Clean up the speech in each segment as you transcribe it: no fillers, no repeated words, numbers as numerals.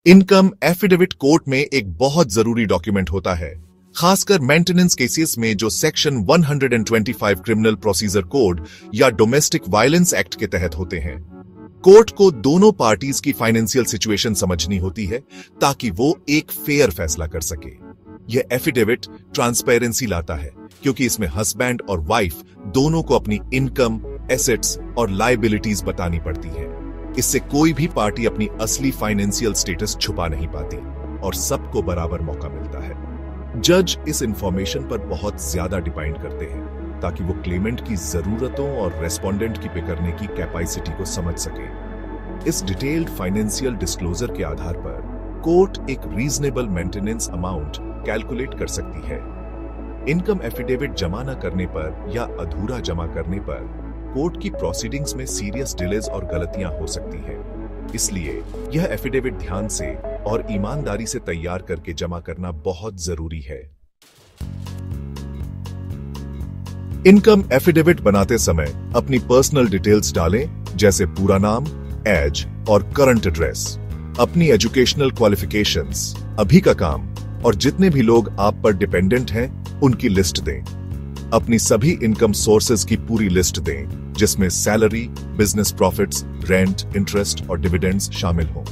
Income affidavit court में एक बहुत जरूरी डॉक्यूमेंट होता है, खासकर मेंटेनेंस केसेस में जो सेक्शन 125 क्रिमिनल प्रोसीजर कोड या डोमेस्टिक वायलेंस एक्ट के तहत होते हैं। कोर्ट को दोनों पार्टीज की फाइनेंशियल सिचुएशन समझनी होती है ताकि वो एक फेयर फैसला कर सके। यह एफिडेविट ट्रांसपेरेंसी लाता है क्योंकि इसमें हस्बैंड और वाइफ दोनों को अपनी इनकम, एसेट्स और लायबिलिटीज बतानी पड़ती है। इससे कोई भी पार्टी अपनी असली फाइनेंशियल स्टेटस छुपा नहीं पाती और सबको बराबर मौका मिलता है। जज इस इंफॉर्मेशन पर बहुत ज्यादा डिपेंड करते हैं ताकि वो क्लेमेंट की जरूरतों और रेस्पोंडेंट की पे करने की कैपेसिटी को समझ सके। इस डिटेल्ड फाइनेंशियल डिस्क्लोजर के आधार पर कोर्ट एक रीजनेबल मेंटेनेंस अमाउंट कैलकुलेट कर सकती है। इनकम एफिडेविट जमा न करने पर या अधूरा जमा करने पर कोर्ट की प्रोसीडिंग्स में सीरियस डिलेज और गलतियां हो सकती हैं। इसलिए यह एफिडेविट ध्यान से और ईमानदारी से तैयार करके जमा करना बहुत जरूरी है। इनकम एफिडेविट बनाते समय अपनी पर्सनल डिटेल्स डालें, जैसे पूरा नाम, एज और करंट एड्रेस, अपनी एजुकेशनल क्वालिफिकेशंस, अभी का काम और जितने भी लोग आप पर डिपेंडेंट हैं उनकी लिस्ट दें। अपनी सभी इनकम सोर्सेज की पूरी लिस्ट दें, जिसमें salary, business profits, rent, interest और डिविडेंड्स शामिल हों।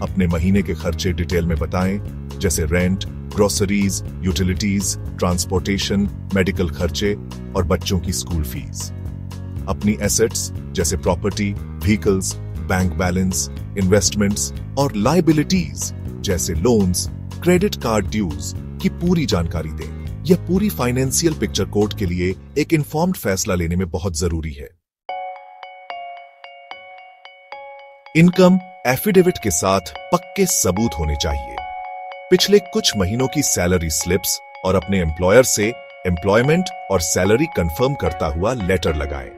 अपने महीने के खर्चे डिटेल में बताएं, जैसे rent, groceries, utilities, transportation, medical खर्चे और बच्चों की स्कूल फीस। अपनी एसेट्स जैसे property, vehicles, bank balance, investments और लायबिलिटीज जैसे लोन्स, क्रेडिट कार्ड ड्यूज की पूरी जानकारी दें। यह पूरी फाइनेंशियल पिक्चर कोर्ट के लिए एक इन्फॉर्म्ड फैसला लेने में बहुत जरूरी है। इनकम एफिडेविट के साथ पक्के सबूत होने चाहिए। पिछले कुछ महीनों की सैलरी स्लिप्स और अपने एम्प्लॉयर से एम्प्लॉयमेंट और सैलरी कंफर्म करता हुआ लेटर लगाएं।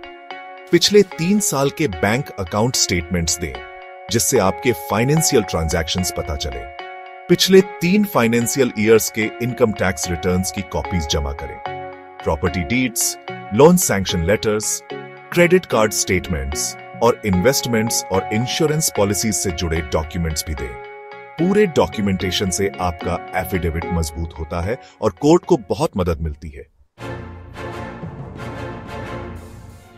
पिछले 3 साल के बैंक अकाउंट स्टेटमेंट्स दें, जिससे आपके फाइनेंशियल ट्रांजैक्शंस पता चले। पिछले 3 फाइनेंशियल ईयर्स के इनकम टैक्स रिटर्न्स की कॉपीज जमा करें। Property deeds, loan sanction letters, credit card statements और इन्वेस्टमेंट्स और इंश्योरेंस पॉलिसीज से जुड़े डॉक्यूमेंट्स भी दें। पूरे डॉक्यूमेंटेशन से आपका एफिडेविट मजबूत होता है और कोर्ट को बहुत मदद मिलती है।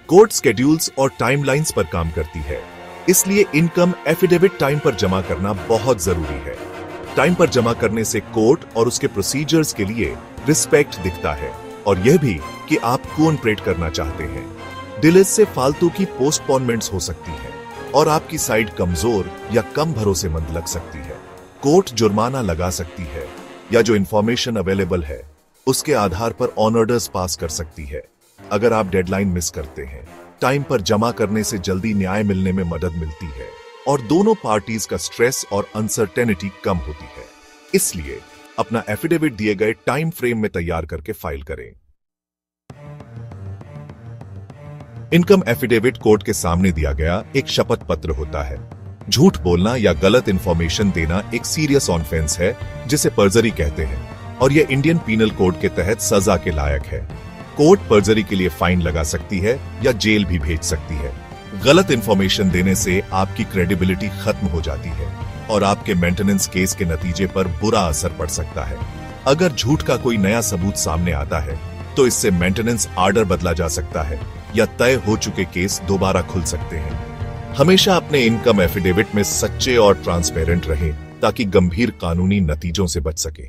कोर्ट स्केड्यूल्स और टाइमलाइंस पर काम करती है, इसलिए इनकम एफिडेविट टाइम पर जमा करना बहुत जरूरी है। टाइम पर जमा करने से कोर्ट और उसके प्रोसीजर्स के लिए रिस्पेक्ट दिखता है और यह भी कि आप कोऑपरेट करना चाहते हैं। डिलेज से फालतू की पोस्टपोनमेंट्स हो सकती है और आपकी साइड कमजोर या कम भरोसेमंद लग सकती है। कोर्ट जुर्माना लगा सकती है या जो इंफॉर्मेशन अवेलेबल है उसके आधार पर ऑर्डर्स पास कर सकती है। अगर आप डेडलाइन मिस करते हैं, टाइम पर जमा करने से जल्दी न्याय मिलने में मदद मिलती है और दोनों पार्टीज का स्ट्रेस और अनसर्टेनिटी कम होती है। इसलिए अपना एफिडेविट दिए गए टाइम फ्रेम में तैयार करके फाइल करें। इनकम एफिडेविट कोर्ट के सामने दिया गया एक शपथ पत्र होता है। झूठ बोलना या गलत इंफॉर्मेशन देना एक सीरियस ऑफेंस है, जिसे पर्जरी कहते हैं और यह इंडियन पीनल कोड के तहत सजा के लायक है। कोर्ट पर्जरी के लिए फाइन लगा सकती है या जेल भी भेज सकती है। गलत इंफॉर्मेशन देने से आपकी क्रेडिबिलिटी खत्म हो जाती है और आपके मेंटेनेंस केस के नतीजे पर बुरा असर पड़ सकता है। अगर झूठ का कोई नया सबूत सामने आता है तो इससे मेंटेनेंस आर्डर बदला जा सकता है या तय हो चुके केस दोबारा खुल सकते हैं। हमेशा अपने इनकम एफिडेविट में सच्चे और ट्रांसपेरेंट रहें ताकि गंभीर कानूनी नतीजों से बच सके।